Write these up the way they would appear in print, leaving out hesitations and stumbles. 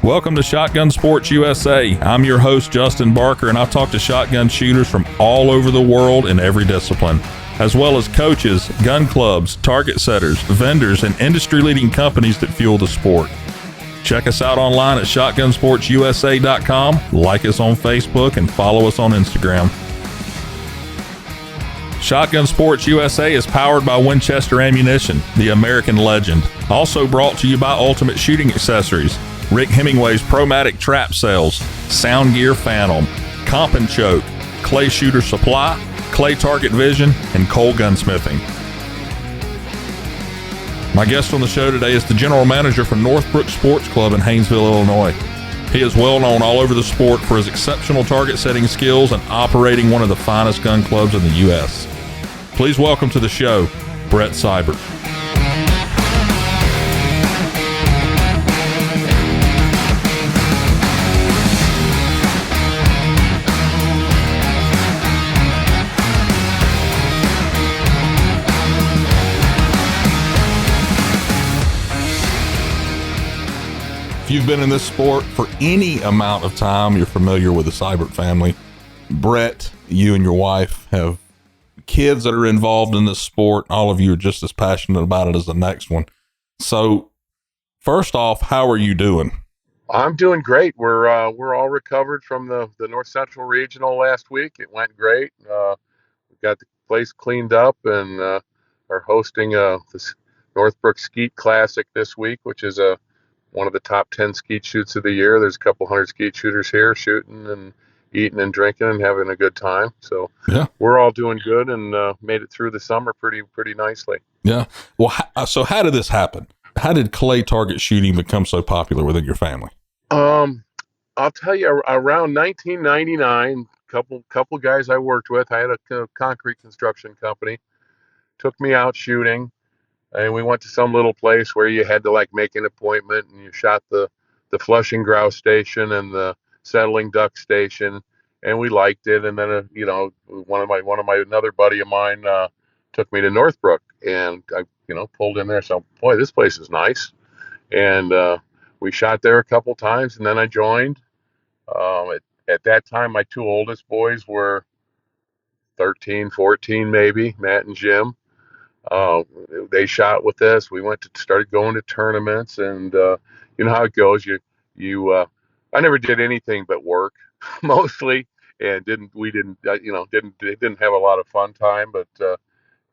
Welcome to Shotgun Sports USA. I'm your host, Justin Barker, and I talk to shotgun shooters from all over the world in every discipline, as well as coaches, gun clubs, target setters, vendors, and industry-leading companies that fuel the sport. Check us out online at shotgunsportsusa.com, like us on Facebook, and follow us on Instagram. Shotgun Sports USA is powered by Winchester Ammunition, the American legend. Also brought to you by Ultimate Shooting Accessories, Rick Hemingway's Promatic Trap Sales, Sound Gear Phantom, Comp and Choke, Clay Shooter Supply, Clay Target Vision, and Cole Gunsmithing. My guest on the show today is the general manager for Northbrook Sports Club in Haynesville, Illinois. He is well known all over the sport for his exceptional target setting skills and operating one of the finest gun clubs in the U.S. Please welcome to the show, Brett Seibert. If you've been in this sport for any amount of time, you're familiar with the Seibert family. Brett, you and your wife have kids that are involved in this sport. All of you are just as passionate about it as the next one. So first off, how are you doing? I'm doing great. We're all recovered from the North Central Regional last week. It went great. We got the place cleaned up and are hosting this Northbrook Skeet Classic this week, which is one of the top 10 skeet shoots of the year. There's a couple hundred skeet shooters here shooting and eating and drinking and having a good time. So yeah, we're all doing good and made it through the summer pretty nicely. Yeah. Well, so how did this happen? How did clay target shooting become so popular within your family? I'll tell you, around 1999, couple guys I worked with, I had a concrete construction company, took me out shooting. And we went to some little place where you had to like make an appointment, and you shot the flushing grouse station and the settling duck station, and we liked it. And then another buddy of mine took me to Northbrook, and I pulled in there. So boy, this place is nice, and we shot there a couple times, and then I joined. At that time, my two oldest boys were 13, 14, maybe, Matt and Jim. They shot with us. We started going to tournaments, and you know how it goes. I never did anything but work mostly, and didn't have a lot of fun time, but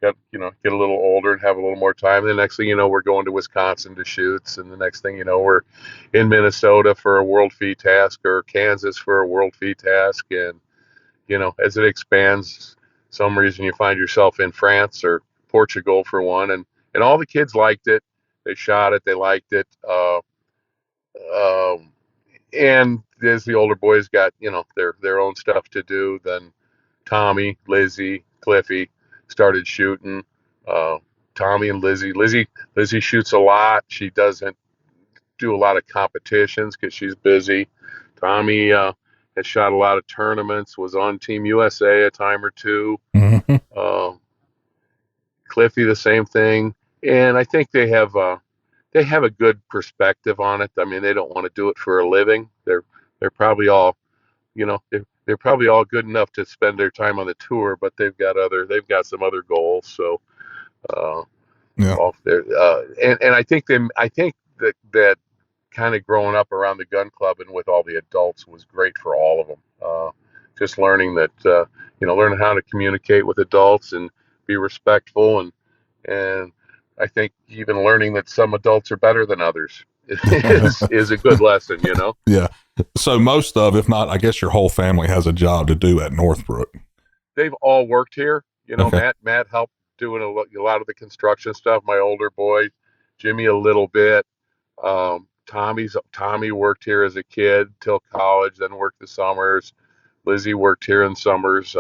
get a little older and have a little more time. And the next thing you know, we're going to Wisconsin to shoots, and the next thing you know, we're in Minnesota for a World Fee Task or Kansas for a World Fee Task, and as it expands, some reason you find yourself in France or Portugal for one, and all the kids liked it. They shot it, they liked it, and as the older boys got their own stuff to do, then Tommy, Lizzie, Cliffy started shooting. Tommy and Lizzie shoots a lot. She doesn't do a lot of competitions because she's busy. Tommy has shot a lot of tournaments, was on Team USA a time or two. Mm-hmm. Cliffy, the same thing, and I think they have a good perspective on it. I mean, they don't want to do it for a living. They're probably all, they're probably all good enough to spend their time on the tour, but they've got some other goals. So, yeah. And I think that kind of growing up around the gun club and with all the adults was great for all of them. Just learning that, learning how to communicate with adults and be respectful, and I think even learning that some adults are better than others is a good lesson, Yeah. So most of, if not, I guess your whole family has a job to do at Northbrook. They've all worked here. Okay. Matt helped doing a lot of the construction stuff. My older boy, Jimmy, a little bit. Tommy worked here as a kid till college, then worked the summers. Lizzie worked here in summers.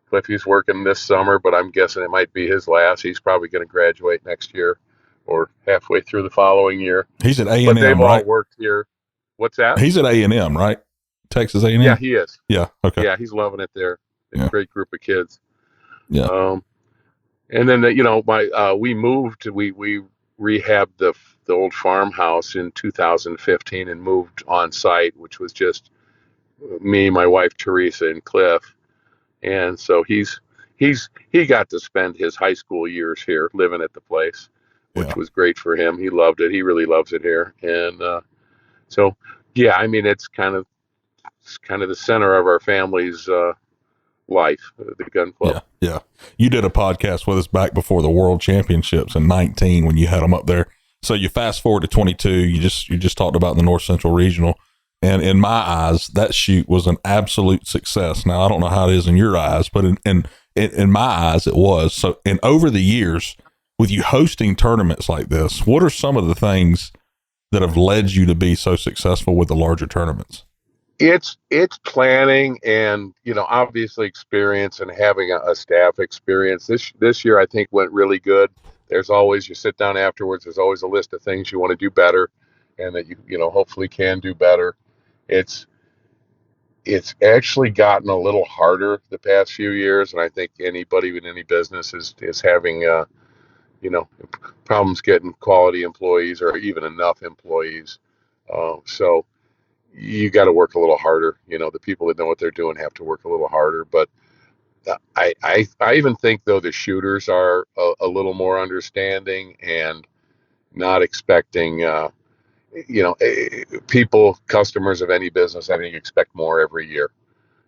Cliffy's working this summer, but I'm guessing it might be his last. He's probably going to graduate next year or halfway through the following year. He's at A&M, but they've right? all worked here. What's that? He's at A&M, right? Texas A&M? Yeah, he is. Yeah, okay. Yeah, he's loving it there. Yeah. Great group of kids. Yeah. And then, we moved. We rehabbed the old farmhouse in 2015 and moved on site, which was just me, my wife Teresa, and Cliff. And so he got to spend his high school years here living at the place, Yeah. which was great for him. He loved it. He really loves it here. And so yeah, I mean it's kind of the center of our family's life, the gun club. Yeah. Yeah. You did a podcast with us back before the World Championships in 19 when you had them up there. So you fast forward to 22, you just talked about the North Central Regional. And in my eyes, that shoot was an absolute success. Now, I don't know how it is in your eyes, but in my eyes, it was. So, and over the years, with you hosting tournaments like this, what are some of the things that have led you to be so successful with the larger tournaments? It's planning and obviously experience and having a staff experience. This year I think went really good. There's always, you sit down afterwards, there's always a list of things you want to do better and that you hopefully can do better. It's it's actually gotten a little harder the past few years, and I think anybody with any business is having you know problems getting quality employees or even enough employees. So you got to work a little harder. The people that know what they're doing have to work a little harder. But I even think though the shooters are a little more understanding and not expecting. People, customers of any business, I think expect more every year.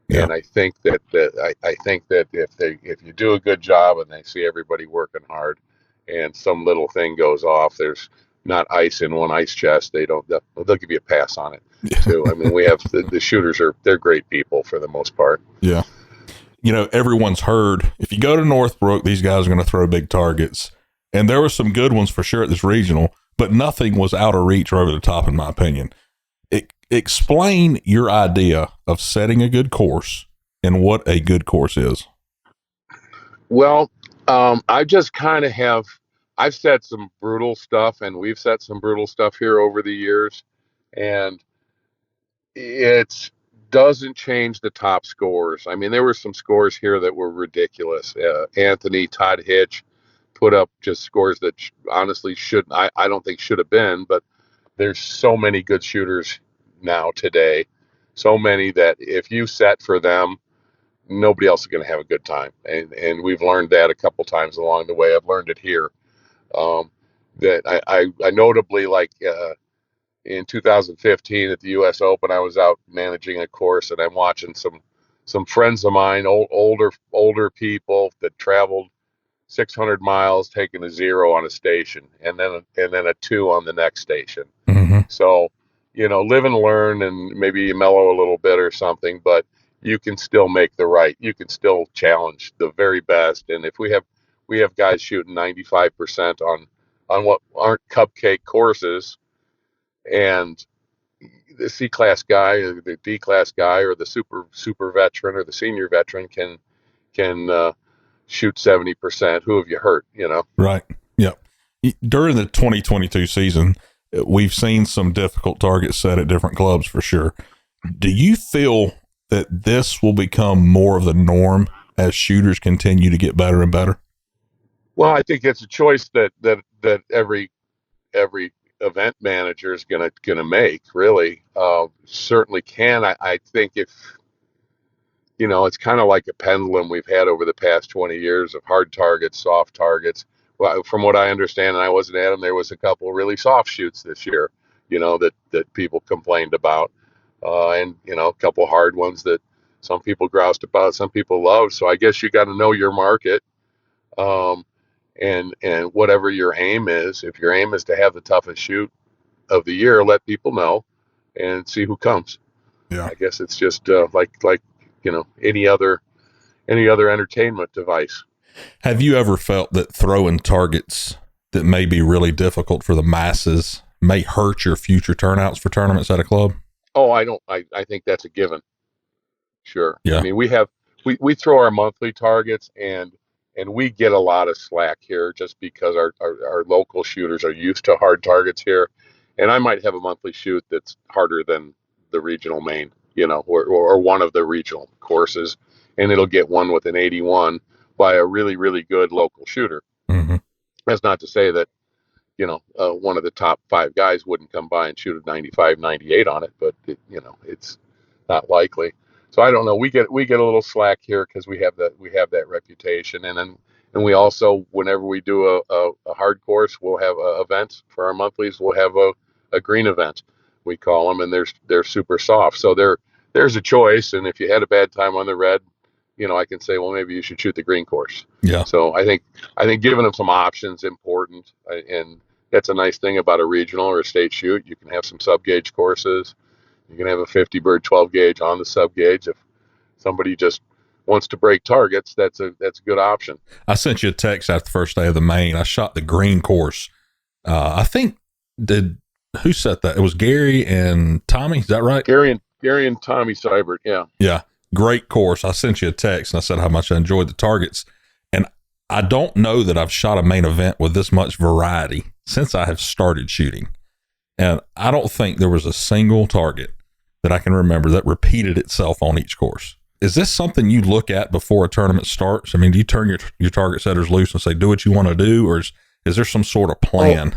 Yeah. And I think I think that if you do a good job and they see everybody working hard, and some little thing goes off, there's not ice in one ice chest. They'll give you a pass on it too. I mean, we have the shooters they're great people for the most part. Yeah. Everyone's heard if you go to Northbrook, these guys are going to throw big targets. And there were some good ones for sure at this regional, but nothing was out of reach or over the top, in my opinion. Explain your idea of setting a good course and what a good course is. Well, I just kind of I've set some brutal stuff, and we've set some brutal stuff here over the years, and it doesn't change the top scores. I mean, there were some scores here that were ridiculous. Anthony Todd Hitch put up just scores that honestly shouldn't. I don't think should have been, but there's so many good shooters now today, so many that if you set for them, nobody else is going to have a good time. And we've learned that a couple times along the way. I've learned it here. That I notably like in 2015 at the U.S. Open, I was out managing a course, and I'm watching some friends of mine, older people that traveled 600 miles, taking a 0 on a station, and then a 2 on the next station. Mm-hmm. So, live and learn, and maybe you mellow a little bit or something, but you can still make the right. You can still challenge the very best. And if we have guys shooting 95% on what aren't cupcake courses, and the C class guy or the D class guy or the super veteran or the senior veteran can shoot 70%. Who have you hurt? Right. Yep. During the 2022 season, we've seen some difficult targets set at different clubs for sure. Do you feel that this will become more of the norm as shooters continue to get better and better? Well, I think it's a choice that every event manager is gonna make. Really, certainly can. I think if it's kind of like a pendulum we've had over the past 20 years of hard targets, soft targets. Well, from what I understand, and I wasn't at them, there was a couple really soft shoots this year, that people complained about, and a couple hard ones that some people groused about, some people loved. So I guess you got to know your market, um, and whatever your aim is. If your aim is to have the toughest shoot of the year, let people know, and see who comes. Yeah. I guess it's just like any other entertainment device. Have you ever felt that throwing targets that may be really difficult for the masses may hurt your future turnouts for tournaments at a club? Oh, I don't. I think that's a given. Sure. Yeah. I mean, we throw our monthly targets, and we get a lot of slack here just because our local shooters are used to hard targets here, and I might have a monthly shoot that's harder than the regional main, or one of the regional courses, and it'll get one with an 81 by a really, really good local shooter. Mm-hmm. That's not to say that one of the top 5 guys wouldn't come by and shoot a 95, 98 on it, but it's not likely. So I don't know. We get a little slack here because we have that reputation, and we also, whenever we do a hard course, we'll have events for our monthlies. We'll have a green event, we call them, and they're super soft. So there's a choice, and if you had a bad time on the red, I can say, well, maybe you should shoot the green course. Yeah. So I think giving them some options is important, and that's a nice thing about a regional or a state shoot. You can have some sub gauge courses. You can have a 50 bird 12 gauge on the sub gauge. If somebody just wants to break targets, that's a good option. I sent you a text after the first day of the main. I shot the green course. I think who set that? It was Gary and Tommy. Is that right? Gary and Tommy Seibert. Yeah. Yeah. Great course. I sent you a text and I said how much I enjoyed the targets. And I don't know that I've shot a main event with this much variety since I have started shooting. And I don't think there was a single target that I can remember that repeated itself on each course. Is this something you look at before a tournament starts? I mean, do you turn your target setters loose and say, do what you want to do? Or is there some sort of plan?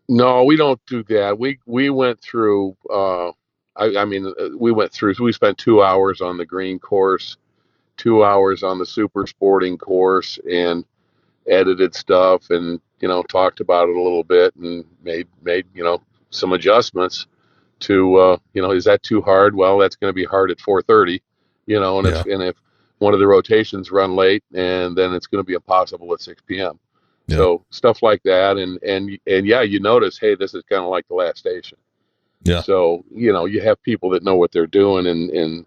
No, we don't do that. We went through, we spent 2 hours on the green course, 2 hours on the super sporting course, and edited stuff and, talked about it a little bit and made, some adjustments to, is that too hard? Well, that's going to be hard at 4:30, and if one of the rotations run late, and then it's going to be impossible at 6 p.m. Yeah. So stuff like that. And yeah, you notice, hey, this is kind of like the last station. Yeah. So, you have people that know what they're doing. And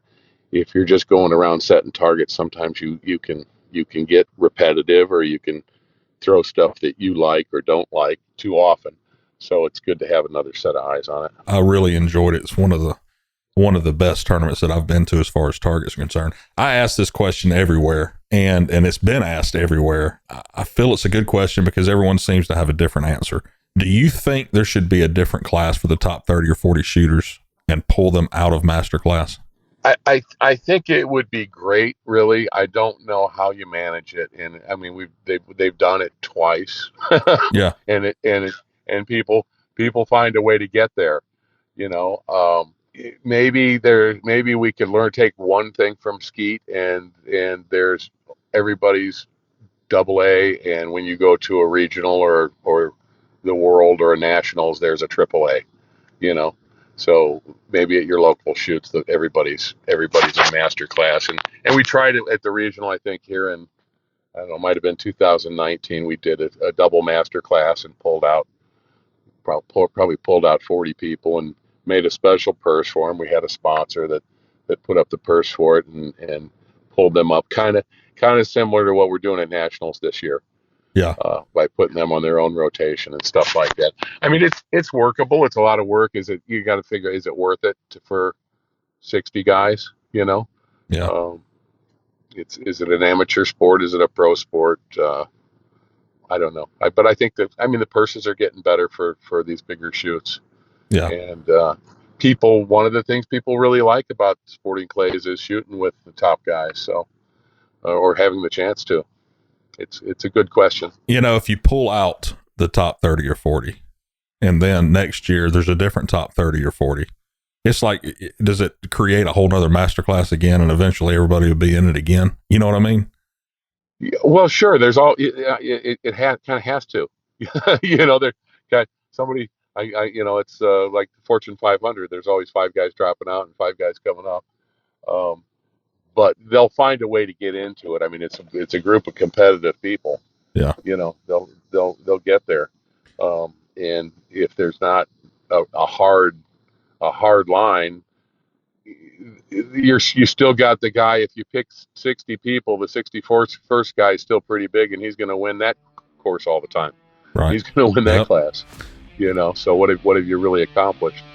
if you're just going around setting targets, sometimes you can get repetitive, or you can throw stuff that you like or don't like too often. So it's good to have another set of eyes on it. I really enjoyed it. It's one of the best tournaments that I've been to as far as targets are concerned. I ask this question everywhere, and it's been asked everywhere. I feel it's a good question because everyone seems to have a different answer. Do you think there should be a different class for the top 30 or 40 shooters and pull them out of master class? I think it would be great, really. I don't know how you manage it, and I mean they've done it twice. Yeah. and people find a way to get there. Maybe we could take one thing from Skeet, and there's everybody's AA, and when you go to a regional or the world or a nationals, there's a AAA. So maybe at your local shoots that everybody's a master class, and we tried it at the regional. I think here in, I don't know, it might have been 2019. We did a double master class and probably pulled out 40 people and made a special purse for them. We had a sponsor that put up the purse for it and pulled them up, kind of similar to what we're doing at nationals this year. Yeah. By putting them on their own rotation and stuff like that. I mean, it's workable. It's a lot of work. You got to figure, is it worth it for 60 guys? Yeah. Is it an amateur sport? Is it a pro sport? I don't know. But I think the purses are getting better for these bigger shoots. Yeah. And one of the things people really like about sporting clays is shooting with the top guys. So, or having the chance to. It's a good question. If you pull out the top 30 or 40, and then next year there's a different top 30 or 40, it's like, does it create a whole nother masterclass again, and eventually everybody will be in it again? You know what I mean? Well, sure. There's it kind of has to. There got somebody. It's like Fortune 500. There's always 5 guys dropping out and 5 guys coming up. But they'll find a way to get into it. I mean, it's a group of competitive people. Yeah. They'll get there. And if there's not a hard line, you still got the guy. If you pick 60 people, the 64th first guy is still pretty big, and he's going to win that course all the time. Right. He's going to win that class. So what have you really accomplished?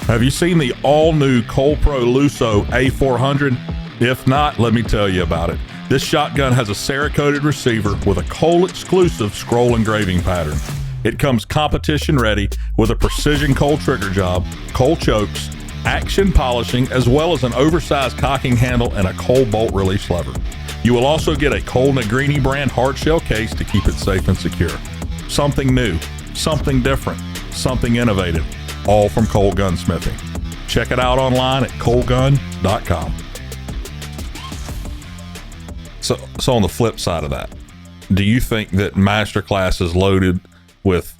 Have you seen the all-new Colpro Lusso A400? If not, let me tell you about it. This shotgun has a Cerakoted receiver with a Cole-exclusive scroll engraving pattern. It comes competition-ready with a precision Cole trigger job, Cole chokes, action polishing, as well as an oversized cocking handle and a Cole bolt release lever. You will also get a Cole Negrini brand hard shell case to keep it safe and secure. Something new, something different, something innovative, all from Cole Gunsmithing. Check it out online at colegun.com. So on the flip side of that, do you think that Masterclass is loaded with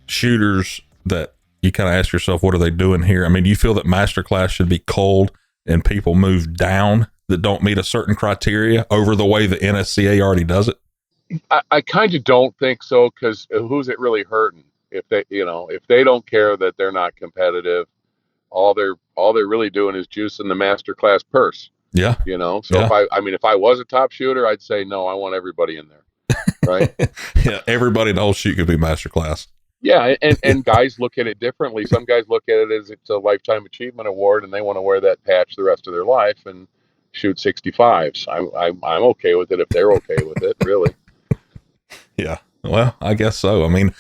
shooters that you kind of ask yourself, what are they doing here? I mean, do you feel that Masterclass should be culled and people move down that don't meet a certain criteria over the way the NSCA already does it? I kind of don't think so, because who's it really hurting if they don't care that they're not competitive? All they're really doing is juicing the master class purse. Yeah. So if I was a top shooter, I'd say no. I want everybody in there, right? Yeah, everybody in the whole shoot could be Masterclass. Yeah, and guys look at it differently. Some guys look at it as it's a lifetime achievement award, and they want to wear that patch the rest of their life and shoot 65s. I'm okay with it if they're okay with it, really. Yeah. Well, I guess so. I mean,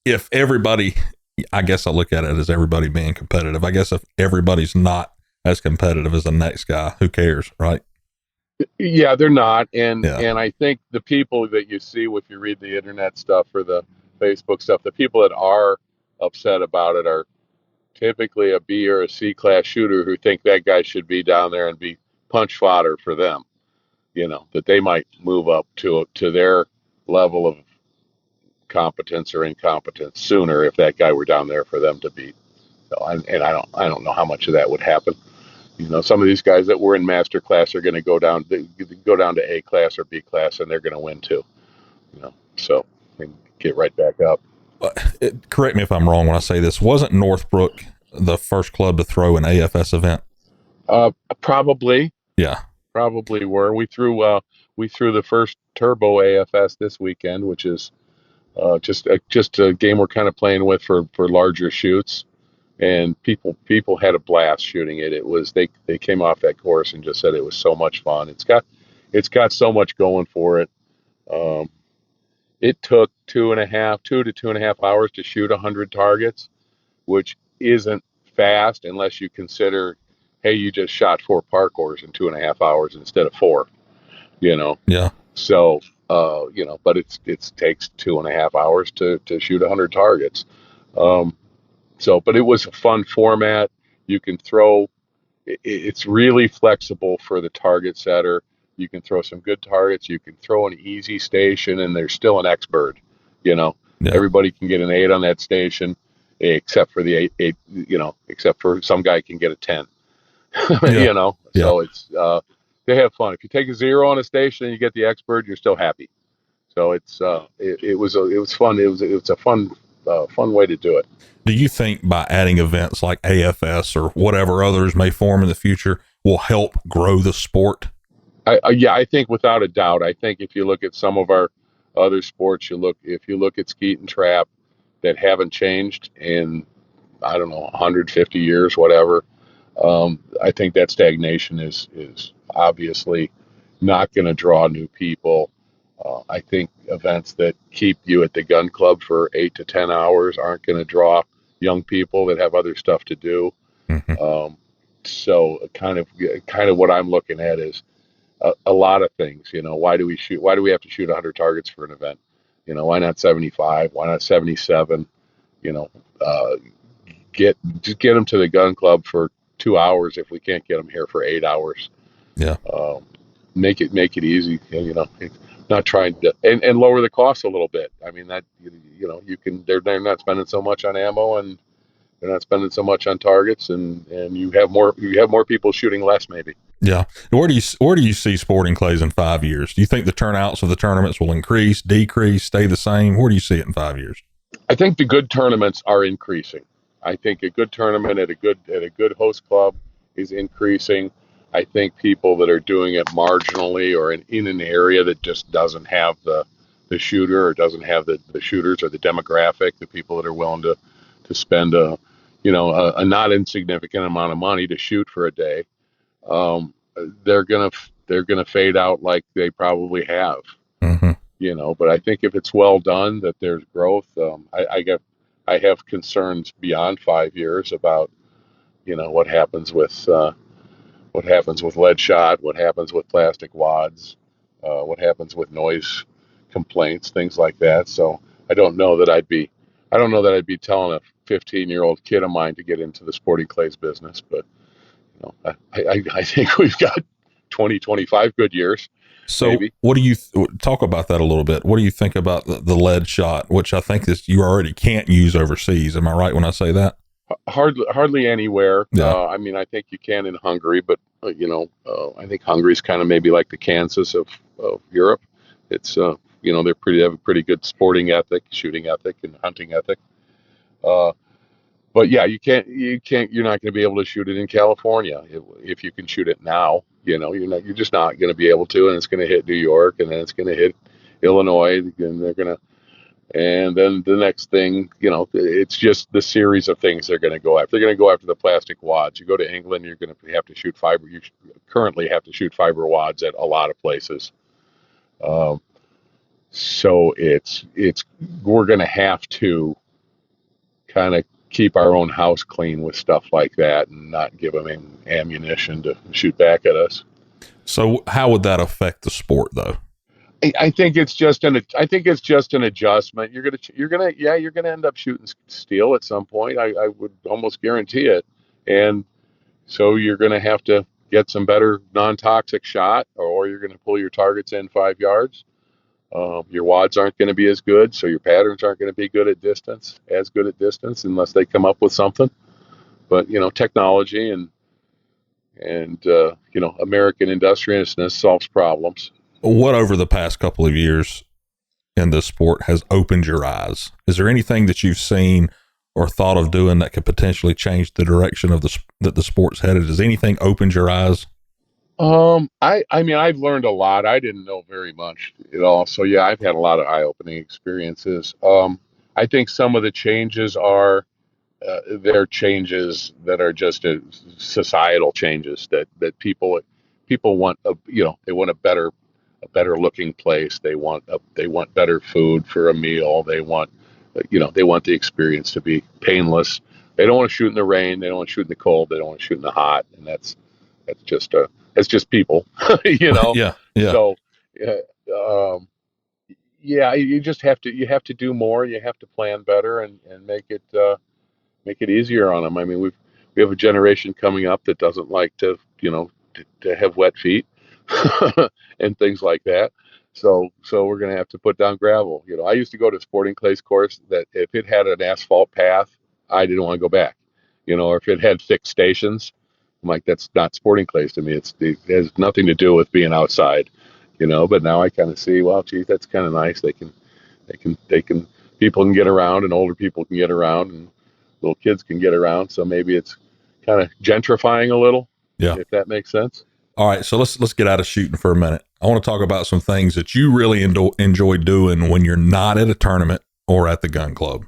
if everybody, I guess I look at it as everybody being competitive. I guess if everybody's not as competitive as the next guy, who cares, right? Yeah, they're not, and Yeah. and I think the people that you see, if you read the internet stuff or the Facebook stuff, the people that are upset about it are typically a B or a C class shooter who think that guy should be down there and be punch fodder for them. That they might move up to their level of competence or incompetence sooner if that guy were down there for them to beat. So, and I don't know how much of that would happen. Some of these guys that were in master class are going to go down to A class or B class, and they're going to win too. So and get right back up. Correct me if I'm wrong when I say this. Wasn't Northbrook the first club to throw an AFS event? Probably. Yeah. Probably were. We threw the first Turbo AFS this weekend, which is just a game we're kind of playing with for larger shoots, and people had a blast shooting it. It was they came off that course and just said it was so much fun. It's got so much going for it. Um, it took 2 to 2.5 hours to shoot 100 targets, which isn't fast unless you consider, hey, you just shot 4 parkours in 2.5 hours instead of 4. Yeah. So, but it takes 2.5 hours to shoot 100 targets. But it was a fun format. You can throw. It's really flexible for the target setter. You can throw some good targets. You can throw an easy station, and there's still an X bird. Yeah. Everybody can get an 8 on that station, except for the eight. Except for some guy can get a 10. Yeah. Yeah. So they have fun. If you take a 0 on a station and you get the X bird, you're still happy. So it was fun. It was a fun way to do it. Do you think by adding events like AFS or whatever others may form in the future will help grow the sport? I think without a doubt. I think if you look at some of our other sports, if you look at skeet and trap that haven't changed in, I don't know, 150 years, whatever. I think that stagnation is obviously not going to draw new people. I think events that keep you at the gun club for 8 to 10 hours aren't going to draw young people that have other stuff to do. Mm-hmm. So kind of what I'm looking at is a lot of things. Why do we shoot? Why do we have to shoot 100 targets for an event? Why not 75? Why not 77? You know, uh, just get them to the gun club for 2 hours if we can't get them here for 8 hours. Yeah. Make it easy. Not trying to and lower the cost a little bit. I mean that you can they're not spending so much on ammo, and they're not spending so much on targets, and you have more people shooting less maybe. Yeah. Where do you see sporting clays in 5 years? Do you think the turnouts of the tournaments will increase, decrease, stay the same? Where do you see it in 5 years? I think the good tournaments are increasing. I think a good tournament at a good host club is increasing. I think people that are doing it marginally or in an area that just doesn't have the shooter or doesn't have the shooters or the demographic, the people that are willing to spend a not insignificant amount of money to shoot for a day, um, they're gonna fade out like they probably have. Mm-hmm. But I think if it's well done, that there's growth. I have concerns beyond 5 years about what happens with lead shot, what happens with plastic wads. what happens with noise complaints, things like that. So I don't know that I'd be, I don't know that I'd be telling a 15-year-old kid of mine to get into the sporting clays business, but I think we've got 20, 25 good years, So, maybe. what do you talk about that a little bit? What do you think about the lead shot, which I think is you already can't use overseas? Am I right when I say that? Hardly anywhere. Yeah. I mean, I think you can in Hungary, but I think Hungary's kind of maybe like the Kansas of Europe. It's they have a pretty good sporting ethic, shooting ethic, and hunting ethic. Uh, but yeah, you're not going to be able to shoot it in California if you can shoot it now. You're just not going to be able to, and it's going to hit New York, and then it's going to hit Illinois, and and then the next thing, it's just the series of things they're going to go after. They're going to go after the plastic wads. You go to England, you're going to have to shoot fiber. You currently have to shoot fiber wads at a lot of places. Um, so it's we're going to have to kind of keep our own house clean with stuff like that and not give them ammunition to shoot back at us. So, how would that affect the sport, though? I think it's just an adjustment. You're gonna end up shooting steel at some point. I would almost guarantee it. And so you're gonna have to get some better non-toxic shot, or you're gonna pull your targets in 5 yards. Your wads aren't going to be as good, so your patterns aren't going to be as good at distance, unless they come up with something. But technology and American industriousness solves problems. What over the past couple of years in this sport has opened your eyes? Is there anything that you've seen or thought of doing that could potentially change the direction of that the sport's headed? Has anything opened your eyes? I mean, I've learned a lot. I didn't know very much at all. So yeah, I've had a lot of eye-opening experiences. I think some of the changes are they're changes that are just societal changes that people want they want a better looking place. They want better food for a meal. They want the experience to be painless. They don't want to shoot in the rain. They don't want to shoot in the cold. They don't want to shoot in the hot. And that's just people, you know. Yeah, yeah. So, um, yeah, you have to do more. You have to plan better and make it easier on them. I mean, we have a generation coming up that doesn't like to have wet feet and things like that. So we're going to have to put down gravel. I used to go to a sporting clays course that if it had an asphalt path, I didn't want to go back. Or if it had fixed stations, I'm like, that's not sporting clays to me. It has nothing to do with being outside. But now I kind of see, well, geez, that's kind of nice. They can people can get around, and older people can get around, and little kids can get around. So maybe it's kind of gentrifying a little, Yeah. if that makes sense. All right, so let's get out of shooting for a minute. I want to talk about some things that you really enjoy doing when you're not at a tournament or at the gun club.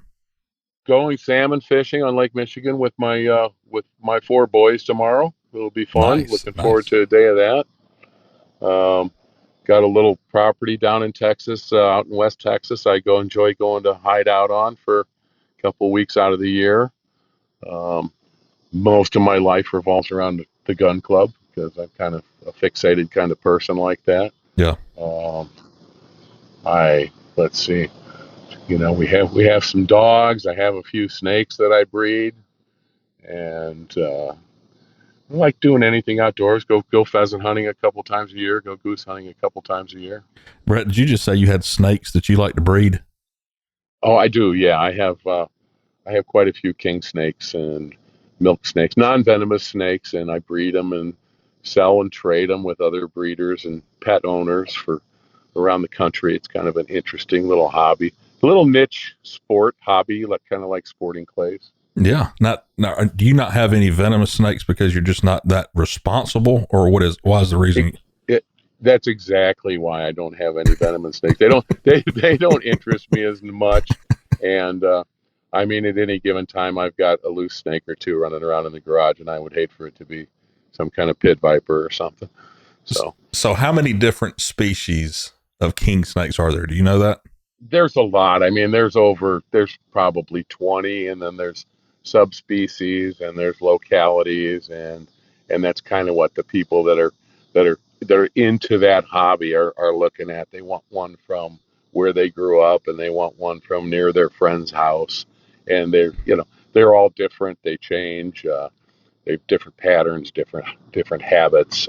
Going salmon fishing on Lake Michigan with my four boys tomorrow. It'll be fun. Looking forward to a day of that. Got a little property down in Texas, out in West Texas. Enjoy going to hide out on for a couple of weeks out of the year. Most of my life revolves around the gun club because I'm kind of a fixated kind of person like that. Yeah. Um, let's see. We have some dogs. I have a few snakes that I breed, and I like doing anything outdoors. Go pheasant hunting a couple times a year. Go goose hunting a couple times a year. Brett, did you just say you had snakes that you like to breed? Oh, I do. Yeah, I have quite a few king snakes and milk snakes, non-venomous snakes, and I breed them and sell and trade them with other breeders and pet owners for around the country. It's kind of an interesting little hobby, a little niche sport hobby, kind of like sporting clays. Yeah. Do you not have any venomous snakes because you're just not that responsible, or why is the reason? That's exactly why I don't have any venomous snakes. They don't interest me as much, and I mean, at any given time, I've got a loose snake or two running around in the garage, and I would hate for it to be some kind of pit viper or something. So how many different species of king snakes are there? Do you know that? There's a lot. I mean, there's probably 20, and then there's subspecies, and there's localities, and that's kind of what the people that are are into that hobby are looking at. They want one from where they grew up, and they want one from near their friend's house, and they're all different. They change. They have different patterns, different habits.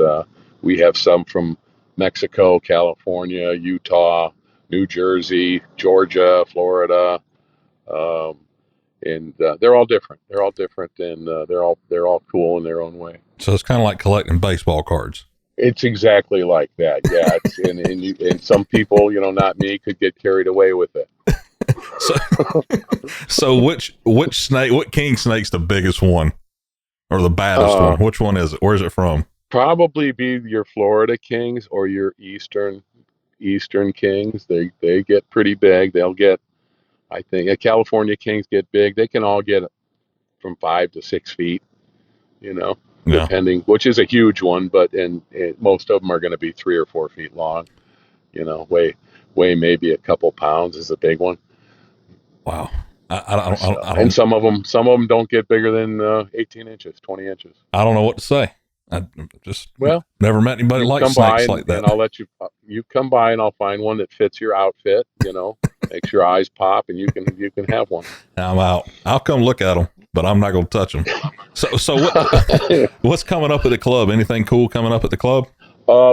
We have some from Mexico, California, Utah, New Jersey, Georgia, Florida, um, and they're all different. They're all different, and they're all cool in their own way. So it's kind of like collecting baseball cards. It's exactly like that. Yeah, and some people, not me, could get carried away with it. So, so which snake? What king snake's the biggest one, or the baddest one? Which one is it? Where's it from? Probably be your Florida kings or your eastern kings. They get pretty big. They'll get, I think, California kings get big. They can all get from 5 to 6 feet. Yeah. Depending, which is a huge one, but and most of them are going to be 3 or 4 feet long. Weigh maybe a couple pounds is a big one. Wow. I don't, and some of them don't get bigger than 18 inches, 20 inches. I don't know what to say. I just never met anybody like snakes like that. And I'll let you come by, and I'll find one that fits your outfit. Makes your eyes pop, and you can have one. I'm out. I'll come look at them, but I'm not going to touch them. So what's coming up at the club? Anything cool coming up at the club?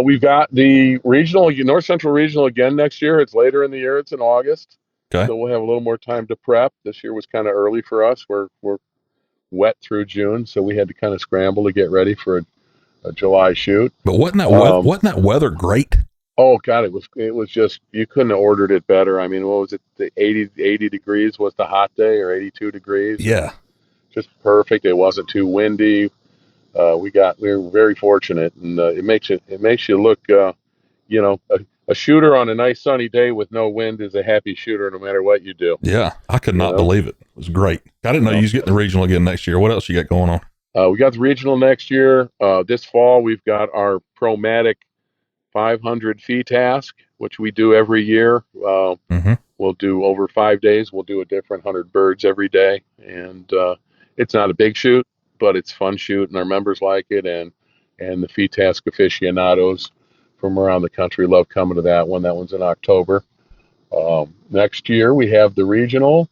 We've got the regional, North Central Regional again next year. It's later in the year. It's in August. Okay. So we'll have a little more time to prep. This year was kind of early for us. We're wet through June, so we had to kind of scramble to get ready for a July shoot. But wasn't that weather great? Oh God, it was just, you couldn't have ordered it better. I mean, what was it? The 80 degrees was the hot day, or 82 degrees. Yeah. Just perfect. It wasn't too windy. We were very fortunate, and it makes you look, a shooter on a nice sunny day with no wind is a happy shooter no matter what you do. Yeah, I could not believe it. It was great. I didn't know you was getting the regional again next year. What else you got going on? We got the regional next year. This fall we've got our Promatic 500 fee task, which we do every year. We'll do over 5 days. We'll do a different 100 birds every day, and it's not a big shoot, but it's fun shoot, and our members like it, and the fee task aficionados from around the country love coming to that one. That one's in October. Next year we have the regional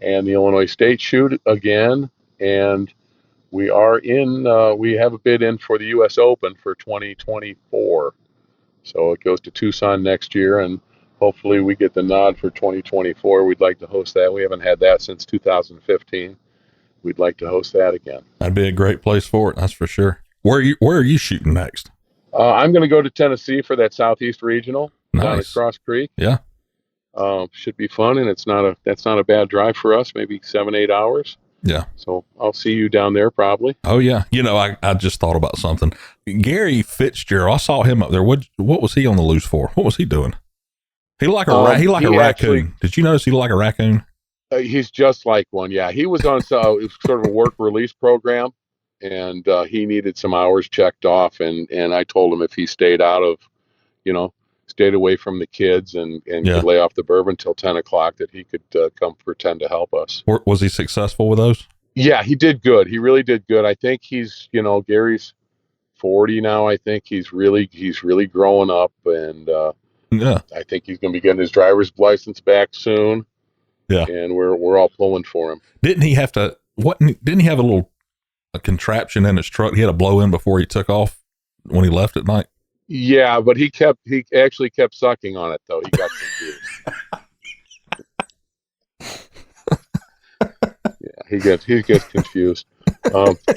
and the Illinois State shoot again, and we have a bid in for the U.S. Open for 2024. So it goes to Tucson next year, and hopefully we get the nod for 2024. We'd like to host that. We haven't had that since 2015. We'd like to host that again. That'd be a great place for it, that's for sure. Where are you shooting next? I'm going to go to Tennessee for that Southeast Regional. Nice. Down at Cross Creek. Yeah. Should be fun, and that's not a bad drive for us, maybe 7-8 hours. Yeah. So I'll see you down there probably. Oh yeah. I just thought about something. Gary Fitzgerald, I saw him up there. What was he on the loose for? What was he doing? He looked like a raccoon. Actually, did you notice he looked like a raccoon? He's just like one. Yeah. He was on it was sort of a work release program, and he needed some hours checked off, and I told him if he stayed stayed away from the kids and could lay off the bourbon till 10 o'clock, that he could come pretend to help us. Was he successful with those? Yeah, he did good. He really did good. I think he's, Gary's 40 now. I think he's really growing up, and I think he's going to be getting his driver's license back soon. Yeah. And we're all pulling for him. Didn't he have a contraption in his truck he had to blow in before he took off when he left at night? Yeah, but he actually kept sucking on it, though. He got confused. He gets confused.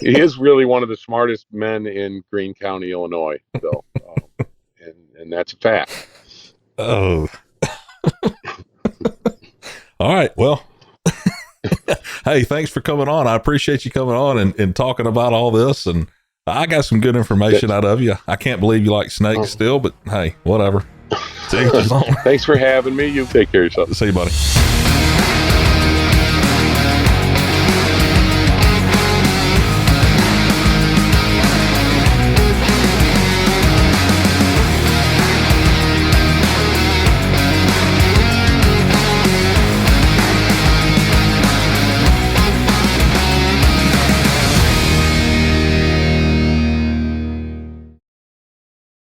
He is really one of the smartest men in Greene County, Illinois, though, and that's a fact. Oh. All right. Well, hey, thanks for coming on. I appreciate you coming on and talking about all this, and I got some good information out of you. I can't believe you like snakes still, but hey, whatever. Thanks for having me. You take care of yourself. See you, buddy.